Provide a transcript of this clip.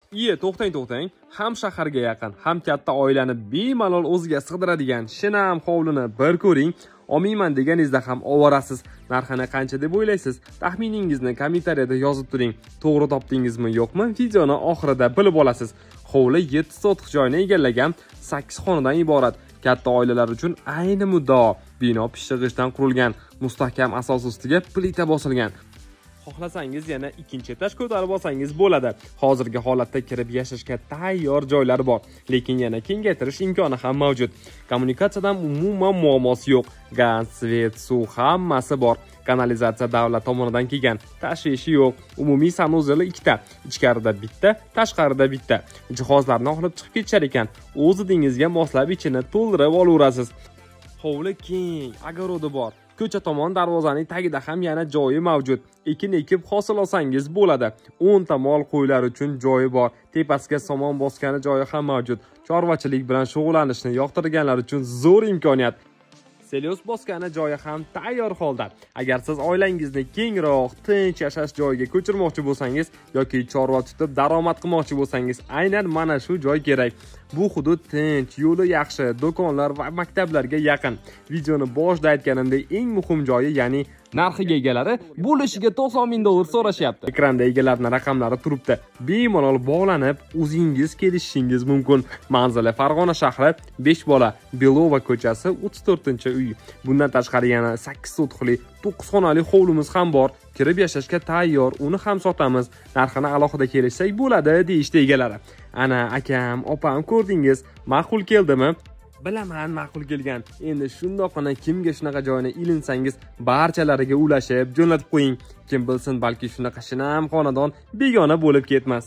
To'xtang. Ham shaharga yaqin, ham katta oilani bemalol o'ziga sig'diradigan shinam hovlini bir ko'ring. Olmayman deganingizda ham ovorasiz. Narxini qancha deb o'ylaysiz? Taxminingizni kommentariyada yozib turing. To'g'ri topdingizmi, yo'qmi? Videoni oxirida bilib olasiz. Hovli 7 sotix joyni egallagan 8 xonadan iborat. Katta oilalar uchun ayni muddao. Bino pishig'ichdan qurilgan, mustahkam asos ustiga plita bosilgan. Xohlasangiz yana ikkinchi etaj ko'tarib olsangiz bo'ladi. Hozirgi holatda kirib yashashga tayyor joylar bor, lekin yana kengaytirish imkoni ham mavjud. Kommunikatsiyadan umuman muammosi yo'q. Gaz, svet, suv hammasi bor. Kanalizatsiya davlat tomonidan kelgan. Tashvishi yo'q. Umumiy sanuzeli 2 ta, ichkarida bitta, tashqarida bitta. Jihozlarni olib chiqib ketishar ekan. O'z idingizga moslab ichini to'ldirib olaverasiz. Hovli keng, agorodi bor. Ko'cha tomon darvozaning tagida ham yana joyi mavjud. Ekin ekib hosil olsangiz bo'ladi. 10 ta mol qo'ylar uchun joyi bor. Tepasiga somon bosgani joyi ham mavjud. Chorvachilik bilan shug'ullanishni yoqtirganlar uchun zo'r imkoniyat. Selyos bosgani joyi ham tayyor holda. Agar siz oilangizni kengroq, tinch yashash joyiga ko'chirmoqchi bo'lsangiz yoki chorva tutib daromad qilmoqchi bo'lsangiz, aynan mana shu joy kerak. Bu hudud tinch, yo'li yaxshi, do'konlar va maktablarga yaqin. Videoni boshida aytganimdek, eng muhim joyi, ya'ni narxiga egalari bo'lishiga $90,000 so'rashyapti. Ekranda egalarning raqamlari turibdi. Bemalol bog'lanib, o'zingiz kelishingiz mumkin. Manzili Farg'ona shahri, 5 bola, Belova ko'chasi, 34-uy. Bundan tashqari yana 8 sotixli 9 xonali hovlimiz ham bor. Kirib yashashga tayyor, uni ham sotamiz. Narxini alohida kelishsak bo'ladi, deyishdi egalari. Ana akam, opam ko'rdingiz, ma'qul keldimi? Bilaman, ma'qul kelgan. Endi shundoqina kimga shunaqa joyni ilinsangiz, barchalariga ulashib, jo'natib qo'ying. Kim bilsin, balki shunaqa shinam xonadon begona bo'lib ketmas.